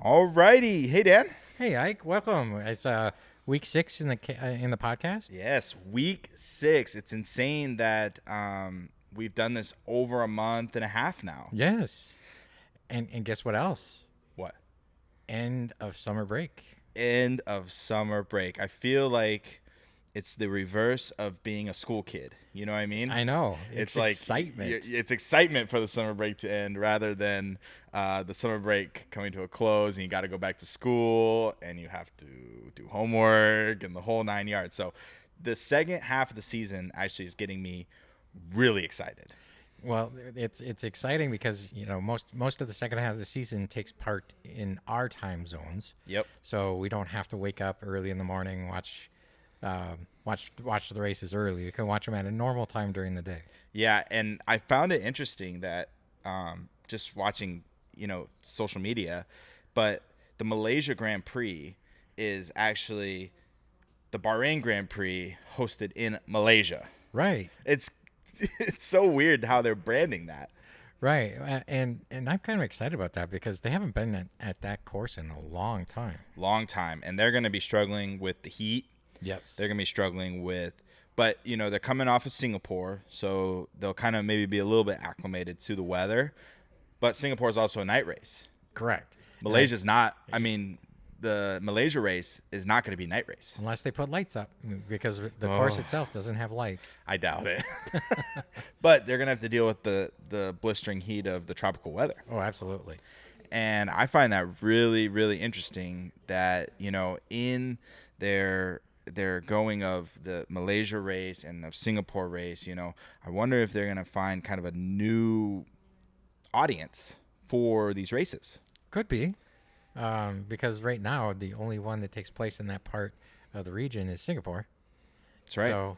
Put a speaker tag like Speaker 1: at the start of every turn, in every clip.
Speaker 1: Alrighty. Hey, Dan.
Speaker 2: Hey, Ike, welcome. It's week 6 in the podcast.
Speaker 1: Yes, week 6. It's insane that we've done this over a month and a half now.
Speaker 2: Yes, and guess what else?
Speaker 1: What?
Speaker 2: End of summer break.
Speaker 1: End of summer break. I feel like it's the reverse of being a school kid. You know what I mean?
Speaker 2: I know.
Speaker 1: It's
Speaker 2: It's
Speaker 1: like
Speaker 2: excitement.
Speaker 1: it's excitement for the summer break to end rather than the summer break coming to a close and you got to go back to school and you have to do homework and the whole 9 yards. So the second half of the season actually is getting me really excited.
Speaker 2: Well, it's exciting because most of the second half of the season takes part in our time zones,
Speaker 1: Yep.
Speaker 2: so we don't have to wake up early in the morning watch the races early. You can watch them at a normal time during the day.
Speaker 1: Yeah, and I found it interesting that just watching, social media, but the Malaysia Grand Prix is actually the Bahrain Grand Prix hosted in Malaysia.
Speaker 2: Right.
Speaker 1: It's so weird how they're branding that.
Speaker 2: Right, and I'm kind of excited about that because they haven't been at that course in a long time.
Speaker 1: Long time, and they're going to be struggling with the heat.
Speaker 2: Yes,
Speaker 1: They're going to be struggling with, but they're coming off of Singapore, so they'll kind of maybe be a little bit acclimated to the weather. But Singapore is also a night race.
Speaker 2: correct.
Speaker 1: Malaysia's not. I mean, the Malaysia race is not going to be night race.
Speaker 2: Unless they put lights up, because the course itself doesn't have lights.
Speaker 1: I doubt it. But they're going to have to deal with the blistering heat of the tropical weather.
Speaker 2: Oh, absolutely.
Speaker 1: And I find that really, really interesting that, in their going of the Malaysia race and the Singapore race, I wonder if they're going to find kind of a new audience for these races.
Speaker 2: Could be, because right now the only one that takes place in that part of the region is Singapore.
Speaker 1: That's right.
Speaker 2: So,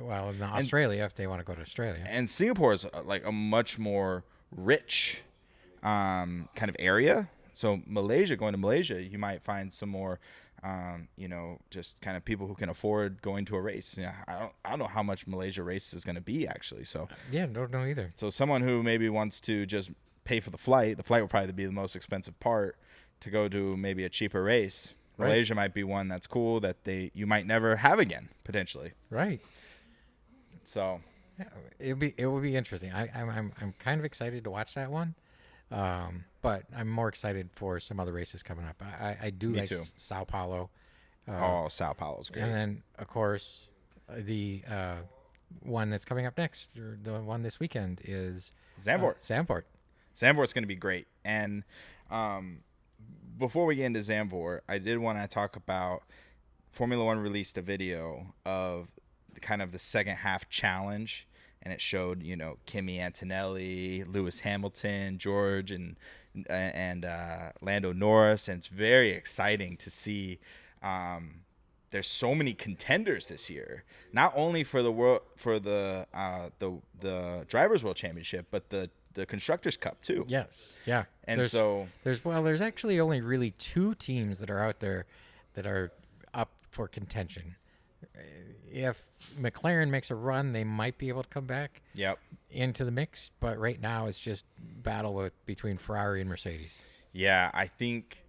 Speaker 2: well, in Australia, if they want to go to Australia.
Speaker 1: And Singapore is like a much more rich kind of area. So going to Malaysia, you might find some more, just kind of people who can afford going to a race. Yeah, I don't know how much Malaysia race is going to be actually. So
Speaker 2: Yeah, don't know either.
Speaker 1: so someone who maybe wants to just pay for the flight will probably be the most expensive part to go to maybe a cheaper race.
Speaker 2: Right.
Speaker 1: Malaysia might be one that's cool that you might never have again potentially.
Speaker 2: Right.
Speaker 1: So
Speaker 2: Yeah, it will be interesting. I'm kind of excited to watch that one, but I'm more excited for some other races coming up. I do
Speaker 1: Me
Speaker 2: like
Speaker 1: too.
Speaker 2: Sao Paulo,
Speaker 1: Sao Paulo's great.
Speaker 2: and then of course the one that's coming up next, or the one this weekend, is
Speaker 1: Zandvoort.
Speaker 2: Zandvoort.
Speaker 1: Zandvoort's going to be great. And before we get into Zandvoort, I did want to talk about Formula One released a video of kind of the second half challenge, and it showed Kimi Antonelli, Lewis Hamilton, George, and Lando Norris, and it's very exciting to see. There's so many contenders this year, not only for the Drivers' World Championship, but the Constructors' Cup too.
Speaker 2: Yes, yeah.
Speaker 1: And
Speaker 2: there's actually only really 2 teams that are out there that are up for contention. If McLaren makes a run, they might be able to come back
Speaker 1: Yep.
Speaker 2: into the mix, but right now it's just battle between Ferrari and Mercedes.
Speaker 1: Yeah, I think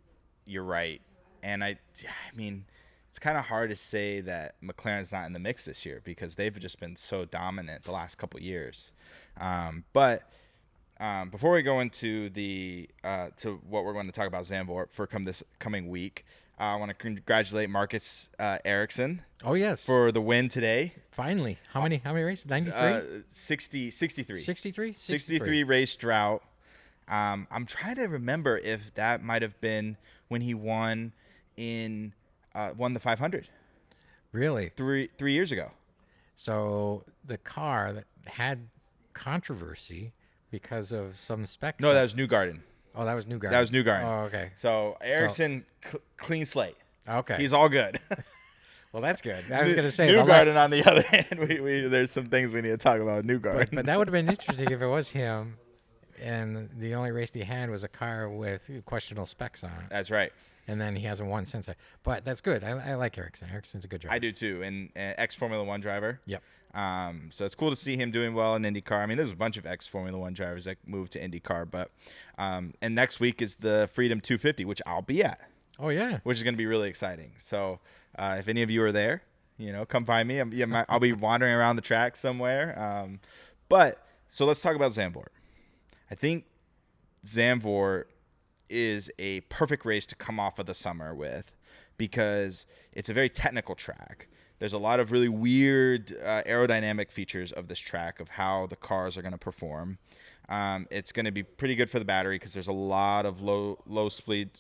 Speaker 1: you're right. And I mean, it's kind of hard to say that McLaren's not in the mix this year because they've just been so dominant the last couple years. But before we go into to what we're going to talk about Zandvoort for this coming week, I want to congratulate Marcus Ericsson
Speaker 2: Oh yes,
Speaker 1: for the win today.
Speaker 2: finally. How many races? 93?
Speaker 1: 63.
Speaker 2: 63?
Speaker 1: 63 race drought. I'm trying to remember if that might have been when he won the 500
Speaker 2: Really?
Speaker 1: 3 years ago.
Speaker 2: So the car that had controversy because of some specs.
Speaker 1: No, that was Newgarden.
Speaker 2: Oh, that was Newgarden.
Speaker 1: That was Newgarden.
Speaker 2: Oh, okay.
Speaker 1: So Ericsson, clean slate.
Speaker 2: Okay.
Speaker 1: He's all good.
Speaker 2: Well, that's good. I was going to say
Speaker 1: Newgarden. On the other hand, we there's some things we need to talk about with Newgarden.
Speaker 2: but that would have been interesting if it was him And the only race he had was a car with questionable specs on it.
Speaker 1: That's right.
Speaker 2: And then he hasn't won since. But that's good. I like Ericsson. Ericsson's a good driver.
Speaker 1: I do too, and ex-Formula One driver.
Speaker 2: Yep.
Speaker 1: So it's cool to see him doing well in IndyCar. I mean, there's a bunch of ex-Formula One drivers that moved to IndyCar, but and next week is the Freedom 250, which I'll be at.
Speaker 2: Oh yeah.
Speaker 1: Which is going to be really exciting. So if any of you are there, come find me. I'll be wandering around the track somewhere. So let's talk about Zandvoort. I think Zandvoort is a perfect race to come off of the summer with because it's a very technical track. There's a lot of really weird aerodynamic features of this track of how the cars are going to perform. It's going to be pretty good for the battery because there's a lot of low speed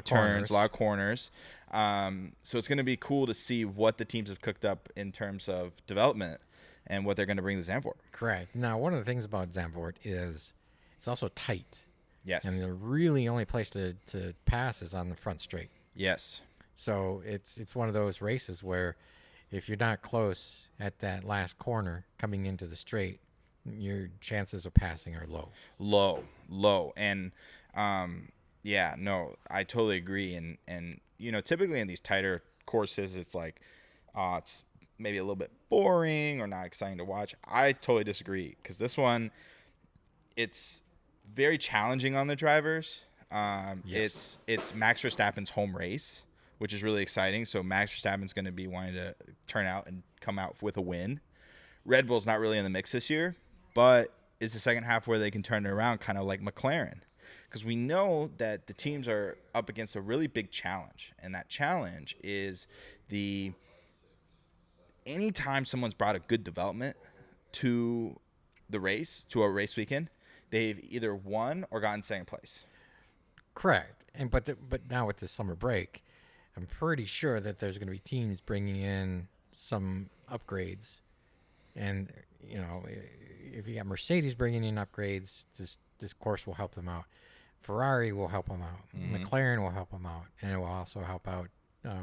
Speaker 1: turns, a lot of corners. So it's going to be cool to see what the teams have cooked up in terms of development and what they're going to bring to Zandvoort.
Speaker 2: Correct. Now, one of the things about Zandvoort is it's also tight.
Speaker 1: Yes.
Speaker 2: And the really only place to pass is on the front straight.
Speaker 1: Yes.
Speaker 2: So it's one of those races where if you're not close at that last corner coming into the straight, your chances of passing are low. Low.
Speaker 1: And I totally agree. And typically in these tighter courses, it's like it's maybe a little bit boring or not exciting to watch. I totally disagree because this one, it's very challenging on the drivers.
Speaker 2: Yes.
Speaker 1: It's Max Verstappen's home race, which is really exciting. So Max Verstappen's going to be wanting to turn out and come out with a win. Red Bull's not really in the mix this year, but it's the second half where they can turn it around, kind of like McLaren. Because we know that the teams are up against a really big challenge, and that challenge is anytime someone's brought a good development to the race, to a race weekend, they've either won or gotten second place.
Speaker 2: Correct. But now with the summer break, I'm pretty sure that there's going to be teams bringing in some upgrades. And, if you got Mercedes bringing in upgrades, this course will help them out. Ferrari will help them out. Mm-hmm. McLaren will help them out. And it will also help out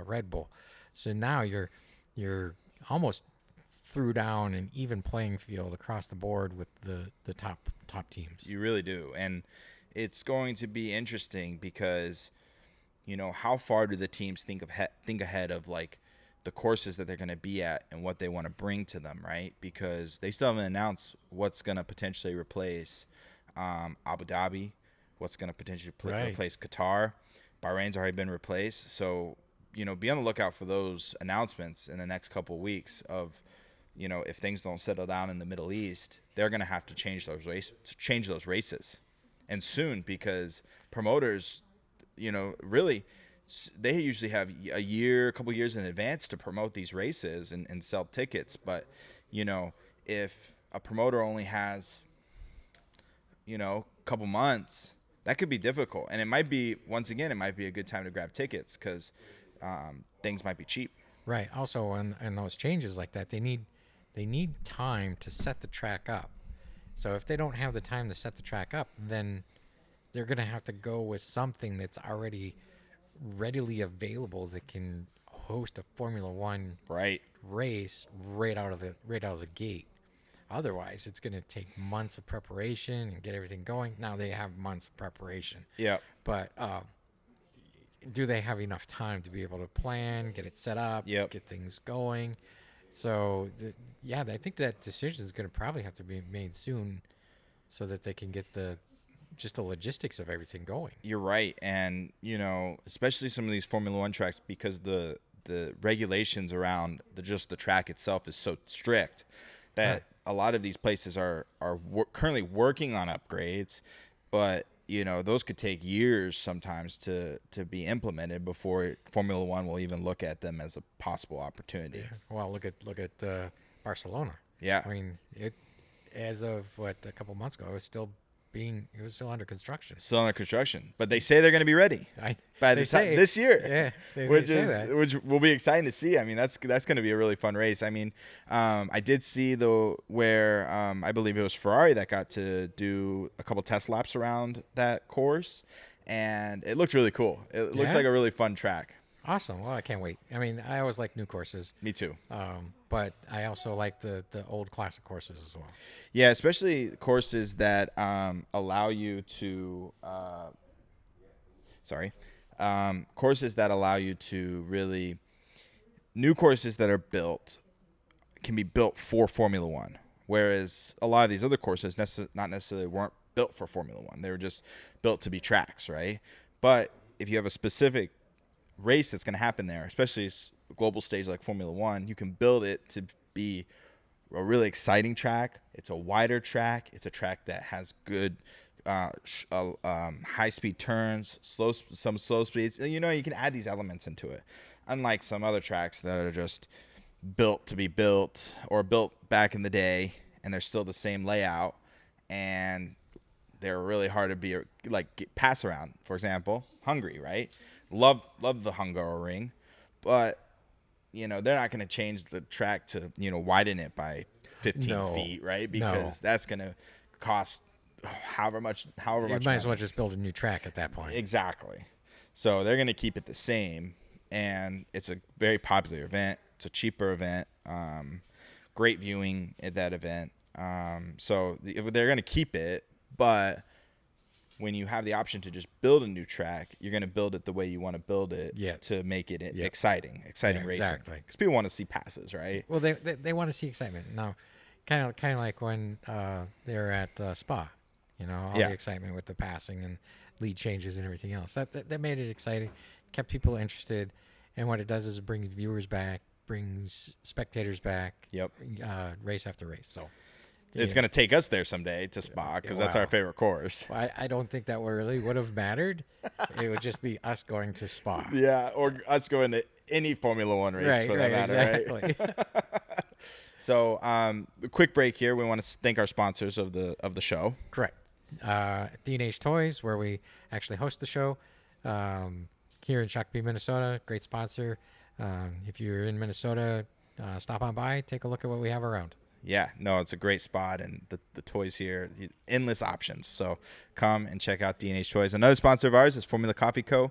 Speaker 2: Red Bull. So now you're almost threw down an even playing field across the board with the top teams.
Speaker 1: You really do. And it's going to be interesting because, how far do the teams think ahead of like the courses that they're going to be at and what they want to bring to them, right? Because they still haven't announced what's going to potentially replace Abu Dhabi, what's going to potentially replace Qatar. Bahrain's already been replaced. So, be on the lookout for those announcements in the next couple of weeks of, if things don't settle down in the Middle East, they're going to have to change those races. And soon, because promoters, really, they usually have a couple years in advance to promote these races and sell tickets. But, if a promoter only has, a couple months, that could be difficult. And it might be a good time to grab tickets because things might be cheap.
Speaker 2: Right. Also, on those changes like that, they need time to set the track up. So if they don't have the time to set the track up, then they're going to have to go with something that's already readily available that can host a Formula One race right out of the gate. Otherwise, it's going to take months of preparation and get everything going. Now they have months of preparation.
Speaker 1: Yeah.
Speaker 2: But do they have enough time to be able to plan, get it set up, get things going? So, I think that decision is going to probably have to be made soon so that they can get just the logistics of everything going.
Speaker 1: You're right. And, especially some of these Formula One tracks, because the regulations around the track itself is so strict that a lot of these places are currently working on upgrades, but those could take years sometimes to be implemented before Formula One will even look at them as a possible opportunity.
Speaker 2: Yeah. Well, look at Barcelona.
Speaker 1: Yeah.
Speaker 2: I mean, as of a couple months ago, it was still under construction.
Speaker 1: Still under construction, but they say they're going to be ready by the time this year.
Speaker 2: Yeah,
Speaker 1: which will be exciting to see. I mean, that's going to be a really fun race. I mean, I did see where I believe it was Ferrari that got to do a couple test laps around that course, and it looked really cool. It looks like a really fun track.
Speaker 2: Awesome. Well, I can't wait. I mean, I always like new courses,
Speaker 1: Me too.
Speaker 2: but I also like the old classic courses as well.
Speaker 1: Yeah, especially courses that allow you to. Sorry, courses that allow you to really new courses that are built can be built for Formula One, whereas a lot of these other courses not necessarily weren't built for Formula One. They were just built to be tracks, right? But if you have a specific race that's going to happen there, especially a global stage like Formula One, you can build it to be a really exciting track. It's a wider track. It's a track that has good high speed turns, some slow speeds. You know, you can add these elements into it. Unlike some other tracks that are just built to be built or built back in the day, and they're still the same layout, and they're really hard to be pass around. For example, Hungary, right? Love the Hungaroring, but they're not going to change the track to widen it by 15 feet, right? Because that's going to cost however much.
Speaker 2: You might as well just build a new track at that point.
Speaker 1: Exactly. So they're going to keep it the same, and it's a very popular event. It's a cheaper event. Great viewing at that event. So they're going to keep it, but when you have the option to just build a new track, you're going to build it the way you want to build it to make it exciting racing.
Speaker 2: Exactly.
Speaker 1: Because people want to see passes, right?
Speaker 2: Well, they want to see excitement. Now, kind of like when they're at Spa, all the excitement with the passing and lead changes and everything else. That made it exciting, kept people interested, and what it does is it brings viewers back, brings spectators back.
Speaker 1: Yep.
Speaker 2: Race after race. So.
Speaker 1: It's going to take us there someday to Spa because that's our favorite course.
Speaker 2: Well, I don't think that really would have mattered. It would just be us going to Spa.
Speaker 1: Yeah, or us going to any Formula One race for that matter,
Speaker 2: exactly.
Speaker 1: Right? So, a quick break here. We want to thank our sponsors of the show.
Speaker 2: Correct. D&H Toys, where we actually host the show here in Shakopee, Minnesota. Great sponsor. If you're in Minnesota, stop on by, take a look at what we have around.
Speaker 1: Yeah, no, it's a great spot, and the toys here, endless options. So come and check out D&H Toys. Another sponsor of ours is Formula Coffee Co.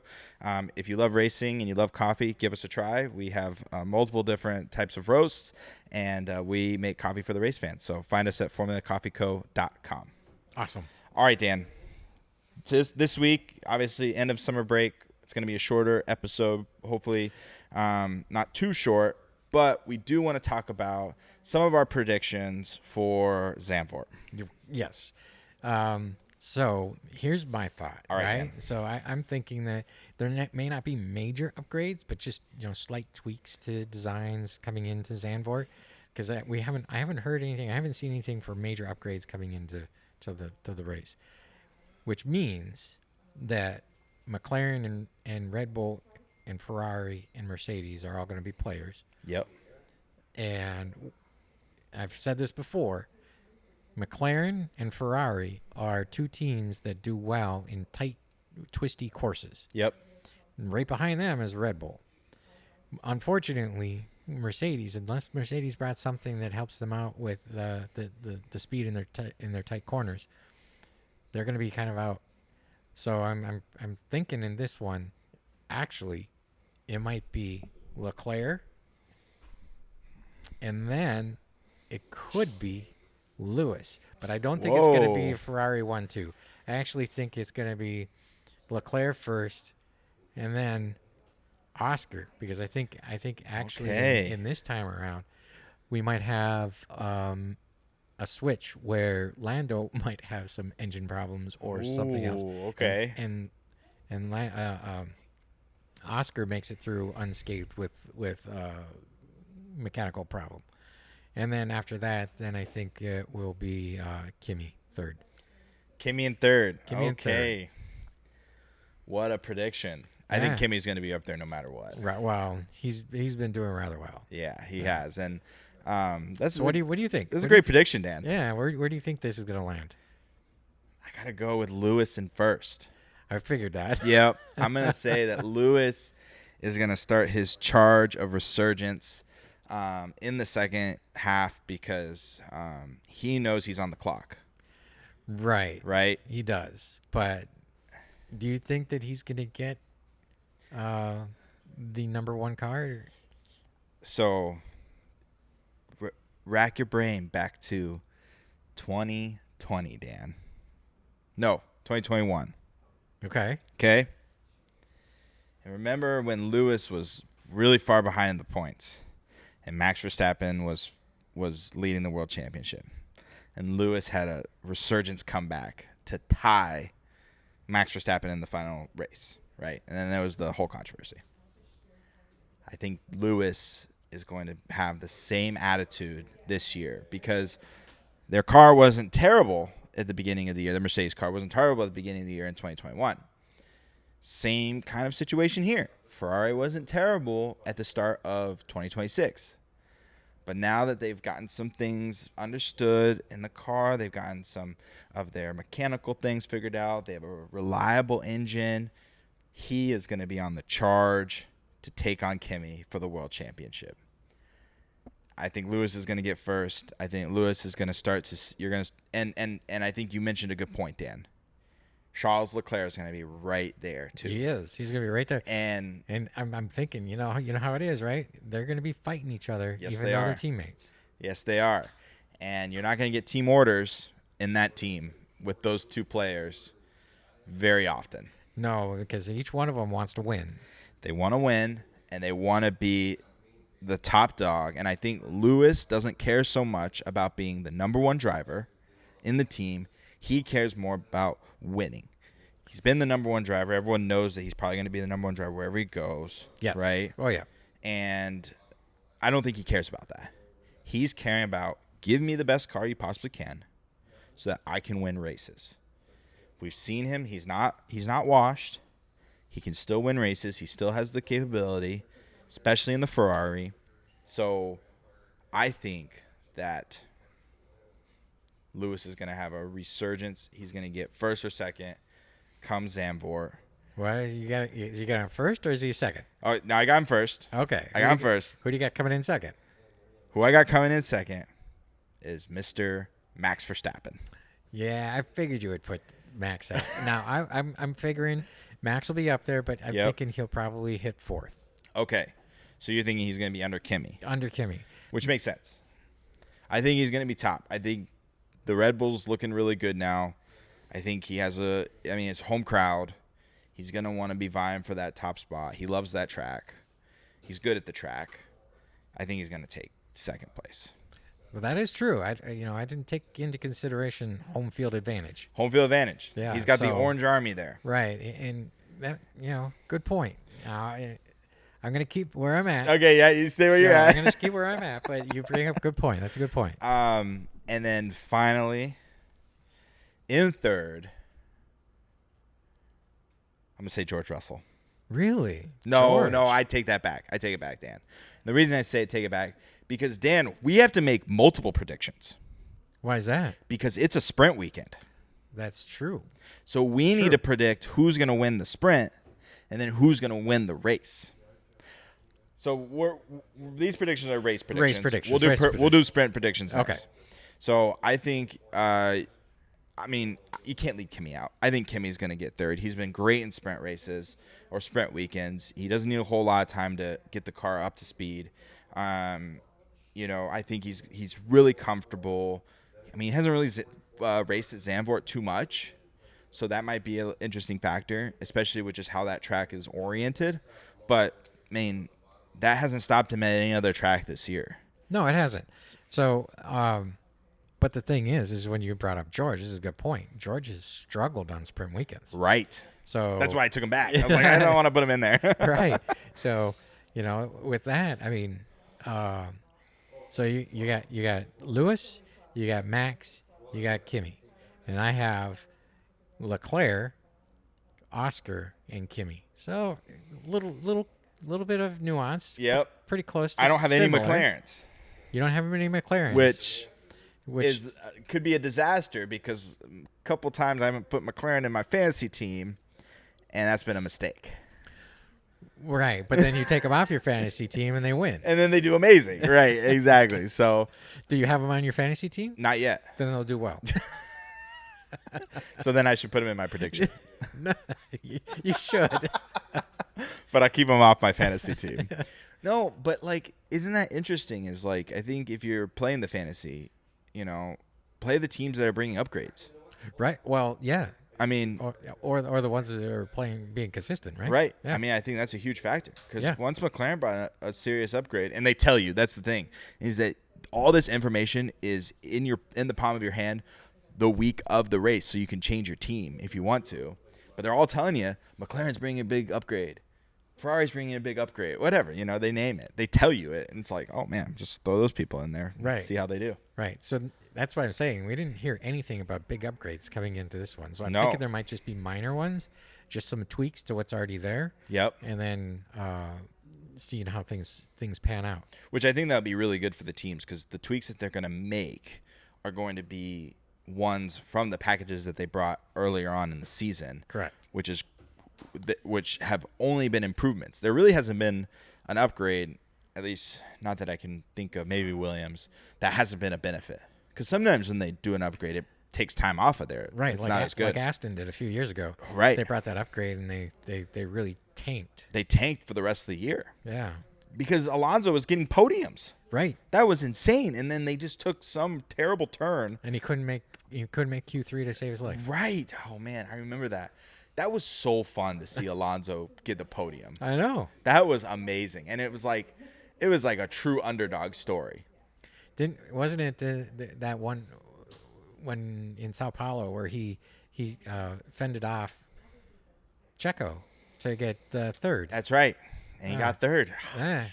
Speaker 1: If you love racing and you love coffee, give us a try. We have multiple different types of roasts, and we make coffee for the race fans. So find us at formulacoffeeco.com.
Speaker 2: Awesome.
Speaker 1: All right, Dan. This week, obviously, end of summer break. It's going to be a shorter episode, hopefully not too short. But we do want to talk about some of our predictions for Zandvoort.
Speaker 2: Yes. So here's my thought.
Speaker 1: All right.
Speaker 2: So I'm thinking that there may not be major upgrades, but just slight tweaks to designs coming into Zandvoort, because I haven't heard anything. I haven't seen anything for major upgrades coming into the race, which means that McLaren and Red Bull and Ferrari and Mercedes are all going to be players.
Speaker 1: Yep.
Speaker 2: And I've said this before, McLaren and Ferrari are two teams that do well in tight, twisty courses.
Speaker 1: Yep.
Speaker 2: And right behind them is Red Bull. Unfortunately, Mercedes, unless Mercedes brought something that helps them out with the speed in their tight corners, they're going to be kind of out. So I'm thinking in this one, actually, it might be Leclerc, and then it could be Lewis. But I don't think it's going to be Ferrari 1-2. I actually think it's going to be Leclerc first, and then Oscar, because I think actually in this time around, we might have a switch where Lando might have some engine problems or something else.
Speaker 1: Okay.
Speaker 2: And Oscar makes it through unscathed with mechanical problem. And then after that, then I think it will be Kimi third.
Speaker 1: Kimi in third.
Speaker 2: Kimi in third.
Speaker 1: What a prediction. I think Kimi's going to be up there no matter what.
Speaker 2: Right. Well, he's been doing rather well.
Speaker 1: Yeah, he has. And that's
Speaker 2: so what do you think?
Speaker 1: This is a great prediction, Dan.
Speaker 2: Yeah, where do you think this is going to land?
Speaker 1: I got to go with Lewis in first.
Speaker 2: I figured that.
Speaker 1: Yep. I'm going to say that Lewis is going to start his charge of resurgence in the second half because he knows he's on the clock.
Speaker 2: Right.
Speaker 1: Right?
Speaker 2: He does. But do you think that he's going to get the number one car?
Speaker 1: So, rack your brain back to 2020, Dan. No, 2021.
Speaker 2: Okay.
Speaker 1: Okay? And remember when Lewis was really far behind the points and Max Verstappen was leading the world championship. And Lewis had a resurgence comeback to tie Max Verstappen in the final race, right? And then there was the whole controversy. I think Lewis is going to have the same attitude this year because their car wasn't terrible at the beginning of the year. The Mercedes car wasn't terrible at the beginning of the year in 2021. Same kind of situation here. Ferrari wasn't terrible at the start of 2026. But now that they've gotten some things understood in the car, they've gotten some of their mechanical things figured out, they have a reliable engine, he is going to be on the charge to take on Kimi for the world championship. I think Lewis is going to get first. I think Lewis is going to start to – you're going to – and I think you mentioned a good point, Dan. Charles Leclerc is going to be right there too.
Speaker 2: He is. He's going to be right there.
Speaker 1: And
Speaker 2: I'm thinking, you know how it is, right? They're going to be fighting each other,
Speaker 1: Yes,
Speaker 2: even
Speaker 1: they
Speaker 2: though
Speaker 1: are.
Speaker 2: they're teammates.
Speaker 1: Yes, they are. And you're not going to get team orders in that team with those two players very often.
Speaker 2: No, because each one of them wants to win.
Speaker 1: They want to win, and they want to be the top dog. And I think Lewis doesn't care so much about being the number one driver in the team. He cares more about winning. He's been the number one driver. Everyone knows that he's probably going to be the number one driver wherever he goes.
Speaker 2: Yes.
Speaker 1: Right?
Speaker 2: Oh, yeah.
Speaker 1: And I don't think he cares about that. He's caring about, give me the best car you possibly can so that I can win races. We've seen him. He's not washed. He can still win races. He still has the capability, especially in the Ferrari. So I think that Lewis is going to have a resurgence. He's going to get first or second come Zandvoort.
Speaker 2: Well, is he got him first or is he second?
Speaker 1: Oh, no, I got him first.
Speaker 2: Okay.
Speaker 1: I got him first.
Speaker 2: Who do you got coming in second?
Speaker 1: Who I got coming in second is Mr. Max Verstappen.
Speaker 2: Yeah, I figured you would put Max up. Now, I'm figuring Max will be up there, but I'm thinking he'll probably hit fourth.
Speaker 1: Okay. So you're thinking he's going to be under Kimi.
Speaker 2: Under Kimi.
Speaker 1: Which makes sense. I think he's going to be top. I think the Red Bull's looking really good now. I think he has it's home crowd. He's going to want to be vying for that top spot. He loves that track. He's good at the track. I think he's going to take second place.
Speaker 2: Well, that is true. I didn't take into consideration home field advantage.
Speaker 1: Home field advantage.
Speaker 2: Yeah,
Speaker 1: he's got the Orange Army there.
Speaker 2: Right, and that good point. I'm going to keep where I'm at.
Speaker 1: Okay, yeah, you stay where you're at.
Speaker 2: I'm going to keep where I'm at, but you bring up a good point. That's a good point.
Speaker 1: And then finally, in third, I'm going to say George Russell.
Speaker 2: Really?
Speaker 1: No,
Speaker 2: George.
Speaker 1: I take that back. I take it back, Dan. The reason I say take it back, because, Dan, we have to make multiple predictions.
Speaker 2: Why is that?
Speaker 1: Because it's a sprint weekend.
Speaker 2: That's true.
Speaker 1: So we need to predict who's going to win the sprint and then who's going to win the race. So these predictions are race predictions.
Speaker 2: Race predictions.
Speaker 1: We'll do sprint predictions next.
Speaker 2: Okay.
Speaker 1: So I think, you can't leave Kimi out. I think Kimi's going to get third. He's been great in sprint races or sprint weekends. He doesn't need a whole lot of time to get the car up to speed. I think he's really comfortable. He hasn't really raced at Zandvoort too much, so that might be an interesting factor, especially with just how that track is oriented. But, that hasn't stopped him at any other track this year.
Speaker 2: No, it hasn't. So, but the thing is when you brought up George, this is a good point. George has struggled on sprint weekends.
Speaker 1: Right.
Speaker 2: So
Speaker 1: that's why I took him back. I was like, I don't want to put him in there.
Speaker 2: Right. So, with that, so you got Lewis, you got Max, you got Kimi, and I have Leclerc, Oscar, and Kimi. So little bit of nuance.
Speaker 1: Yep.
Speaker 2: Pretty close to
Speaker 1: I don't have
Speaker 2: similar.
Speaker 1: any McLarens.
Speaker 2: You don't have any McLarens.
Speaker 1: Which is could be a disaster because a couple times I haven't put McLaren in my fantasy team, and that's been a mistake.
Speaker 2: Right, but then you take them off your fantasy team and they win.
Speaker 1: And then they do amazing. Right, exactly. So,
Speaker 2: do you have them on your fantasy team?
Speaker 1: not yet.
Speaker 2: Then they'll do well.
Speaker 1: So then I should put them in my prediction.
Speaker 2: No, you should.
Speaker 1: but I keep him off my fantasy team. No, but like, isn't that interesting? Is like, I think if you're playing the fantasy, play the teams that are bringing upgrades.
Speaker 2: Right. Well, yeah.
Speaker 1: I mean,
Speaker 2: Or the ones that are being consistent, right?
Speaker 1: right.
Speaker 2: Yeah.
Speaker 1: I mean, I think that's a huge factor because
Speaker 2: Yeah.
Speaker 1: once McLaren brought a serious upgrade, and they tell you that's the thing, is that all this information is in the palm of your hand the week of the race, so you can change your team if you want to. But they're all telling you McLaren's bringing a big upgrade, Ferrari's bringing a big upgrade, whatever. They name it, they tell you it, and it's like, oh man, just throw those people in there, and
Speaker 2: Right.
Speaker 1: see how they do.
Speaker 2: Right. So that's why I'm saying we didn't hear anything about big upgrades coming into this one. So I'm
Speaker 1: No.
Speaker 2: thinking there might just be minor ones, just some tweaks to what's already there.
Speaker 1: Yep.
Speaker 2: And then seeing how things pan out.
Speaker 1: Which I think that would be really good for the teams because the tweaks that they're going to make are going to be ones from the packages that they brought earlier on in the season.
Speaker 2: Correct.
Speaker 1: Which have only been improvements. There really hasn't been an upgrade, at least not that I can think of, maybe Williams, that hasn't been a benefit. Because sometimes when they do an upgrade, it takes time off of there.
Speaker 2: Right.
Speaker 1: It's not as good.
Speaker 2: Like Aston did a few years ago.
Speaker 1: Right.
Speaker 2: They brought that upgrade and they really tanked.
Speaker 1: They tanked for the rest of the year
Speaker 2: Yeah.
Speaker 1: because Alonso was getting podiums.
Speaker 2: Right.
Speaker 1: That was insane. And then they just took some terrible turn.
Speaker 2: And he couldn't make Q3 to save his life.
Speaker 1: Right. Oh, man. I remember that. That was so fun to see Alonso get the podium.
Speaker 2: I know.
Speaker 1: That was amazing. And it was like a true underdog story.
Speaker 2: Wasn't it that one when in Sao Paulo where he fended off Checo to get third?
Speaker 1: That's right. And he got third.
Speaker 2: Yeah.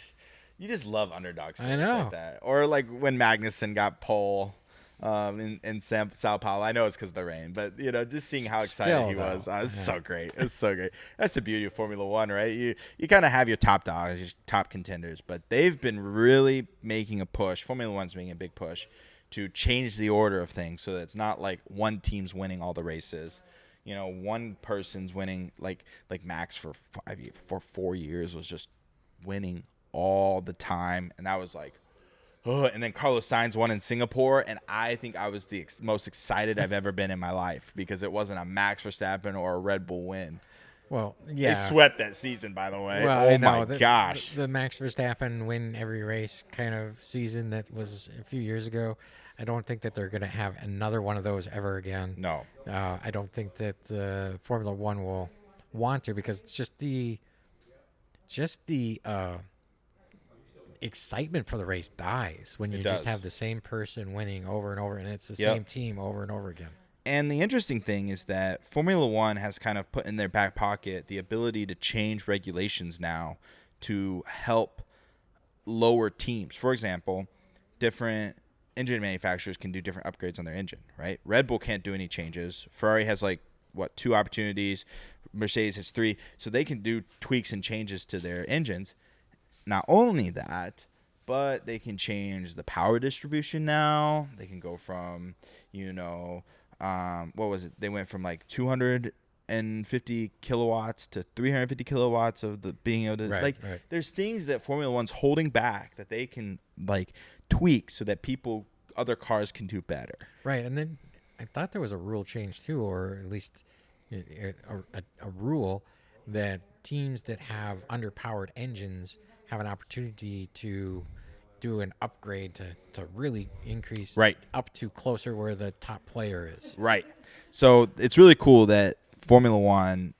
Speaker 1: You just love underdog stories
Speaker 2: I know.
Speaker 1: like that. Or like when Magnussen got pole in Sao Paulo. I know it's because of the rain, but just seeing how excited
Speaker 2: Still,
Speaker 1: he
Speaker 2: though.
Speaker 1: was, it's so great. It's so great. That's the beauty of Formula One, right? You kind of have your top dogs, your top contenders, but they've been really making a push. Formula One's making a big push to change the order of things so that it's not like one team's winning all the races. One person's winning, like Max for 4 years was just winning all the time, and that was like. And then Carlos Sainz won in Singapore, and I think I was the most excited I've ever been in my life because it wasn't a Max Verstappen or a Red Bull win.
Speaker 2: Well, yeah.
Speaker 1: They swept that season, by the way.
Speaker 2: Well,
Speaker 1: oh, my gosh.
Speaker 2: The Max Verstappen win every race kind of season that was a few years ago. I don't think that they're going to have another one of those ever again.
Speaker 1: No.
Speaker 2: I don't think that Formula One will want to because it's just the excitement for the race dies when you just have the same person winning over and over, and it's the same team over and over again.
Speaker 1: And the interesting thing is that Formula One has kind of put in their back pocket the ability to change regulations now to help lower teams. For example, different engine manufacturers can do different upgrades on their engine, right? Red Bull can't do any changes. Ferrari has 2 opportunities. Mercedes has 3. So they can do tweaks and changes to their engines. Not only that, but they can change the power distribution now. They can go from, what was it? They went from 250 kilowatts to 350 kilowatts of the being able to
Speaker 2: right.
Speaker 1: There's things that Formula One's holding back that they can tweak so that other cars can do better.
Speaker 2: Right, and then I thought there was a rule change too, or at least a rule that teams that have underpowered engines have an opportunity to do an upgrade to really increase up to closer where the top player is.
Speaker 1: Right. So it's really cool that Formula One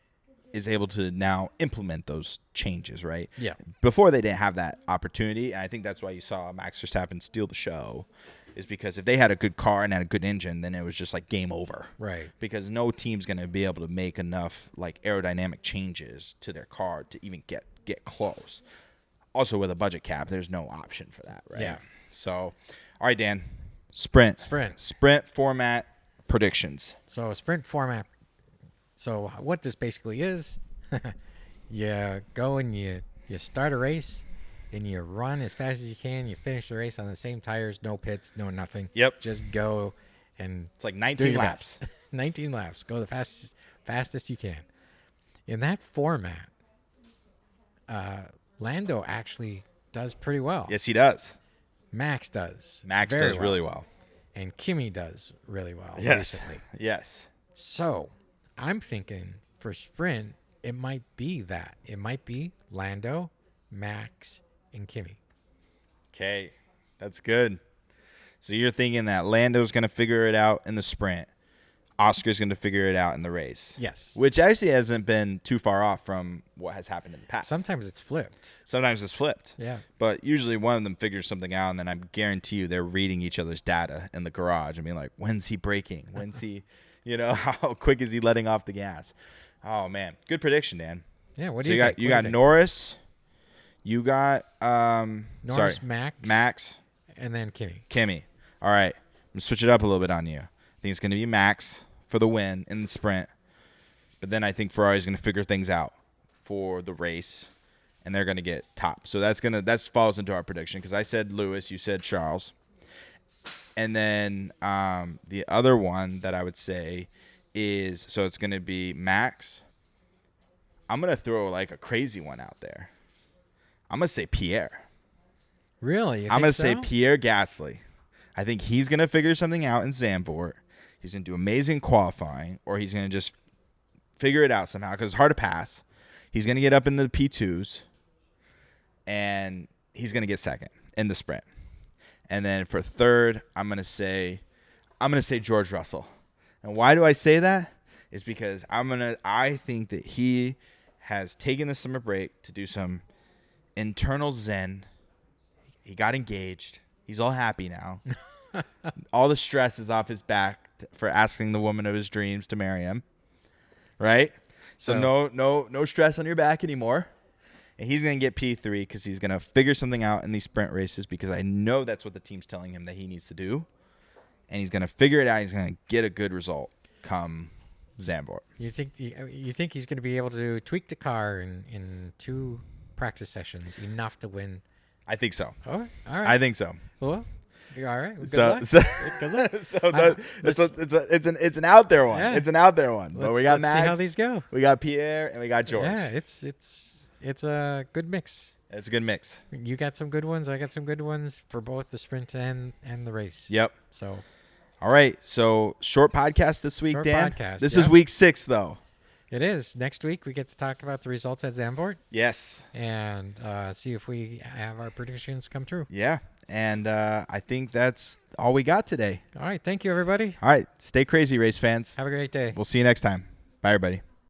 Speaker 1: is able to now implement those changes, right?
Speaker 2: Yeah.
Speaker 1: Before they didn't have that opportunity, and I think that's why you saw Max Verstappen steal the show, is because if they had a good car and had a good engine, then it was just game over.
Speaker 2: Right.
Speaker 1: Because no team's going to be able to make enough aerodynamic changes to their car to even get close. Also, with a budget cap, there's no option for that, right?
Speaker 2: Yeah.
Speaker 1: So, all right, Dan, sprint format predictions.
Speaker 2: So sprint format. So what this basically is, you go and you start a race, and you run as fast as you can. You finish the race on the same tires, no pits, no nothing.
Speaker 1: Yep.
Speaker 2: Just go, and
Speaker 1: it's 19 laps.
Speaker 2: 19 laps. Go the fastest you can. In that format, Lando actually does pretty well.
Speaker 1: Yes, he does.
Speaker 2: Max does.
Speaker 1: Max does really well.
Speaker 2: And Kimi does really well
Speaker 1: yes.
Speaker 2: recently.
Speaker 1: Yes.
Speaker 2: So I'm thinking for sprint, it might be that. It might be Lando, Max, and Kimi.
Speaker 1: Okay, that's good. So you're thinking that Lando's going to figure it out in the sprint. Oscar's going to figure it out in the race.
Speaker 2: Yes.
Speaker 1: Which actually hasn't been too far off from what has happened in the past.
Speaker 2: Sometimes it's flipped.
Speaker 1: Sometimes it's flipped.
Speaker 2: Yeah.
Speaker 1: But usually one of them figures something out, and then I guarantee you they're reading each other's data in the garage and being like, when's he braking? When's he, how quick is he letting off the gas? Oh, man. Good prediction, Dan.
Speaker 2: Yeah, what do
Speaker 1: So
Speaker 2: you think?
Speaker 1: You got Norris. You got
Speaker 2: Norris,
Speaker 1: Max.
Speaker 2: And then Kimi.
Speaker 1: All right. I'm going to switch it up a little bit on you. I think it's going to be Max for the win in the sprint. But then I think Ferrari's going to figure things out for the race, and they're going to get top. So that falls into our prediction because I said Lewis, you said Charles. And then the other one that I would say is, so it's going to be Max. I'm going to throw like a crazy one out there. I'm going to say Pierre.
Speaker 2: Really?
Speaker 1: I'm going to say Pierre Gasly. I think he's going to figure something out in Zandvoort. He's going to do amazing qualifying, or he's going to just figure it out somehow because it's hard to pass. He's going to get up in the P2s, and he's going to get second in the sprint. And then for third, I'm going to say George Russell. And why do I say that? Is because I think that he has taken the summer break to do some internal zen. He got engaged. He's all happy now. All the stress is off his back for asking the woman of his dreams to marry him. Right? So no stress on your back anymore. And he's going to get P3 because he's going to figure something out in these sprint races because I know that's what the team's telling him that he needs to do. And he's going to figure it out. He's going to get a good result come Zandvoort.
Speaker 2: You think he's going to be able to tweak the car in 2 practice sessions enough to win?
Speaker 1: I think so.
Speaker 2: All right.
Speaker 1: I think so.
Speaker 2: Well, all right. Well,
Speaker 1: So
Speaker 2: good luck.
Speaker 1: it's an out there one.
Speaker 2: Yeah.
Speaker 1: It's an out there one. But we got
Speaker 2: let's
Speaker 1: Max.
Speaker 2: see how these go.
Speaker 1: We got Pierre and we got George.
Speaker 2: Yeah, it's a good mix.
Speaker 1: It's a good mix.
Speaker 2: You got some good ones. I got some good ones for both the sprint and the race.
Speaker 1: Yep.
Speaker 2: So,
Speaker 1: all right. So short podcast this week,
Speaker 2: Short
Speaker 1: Dan.
Speaker 2: podcast,
Speaker 1: This
Speaker 2: yeah.
Speaker 1: is week 6, though.
Speaker 2: it is. Next week, we get to talk about the results at Zandvoort
Speaker 1: Yes.
Speaker 2: and see if we have our predictions come true.
Speaker 1: Yeah. And I think that's all we got today.
Speaker 2: All right. Thank you, everybody.
Speaker 1: All right. Stay crazy, race fans.
Speaker 2: Have a great day.
Speaker 1: We'll see you next time. Bye, everybody.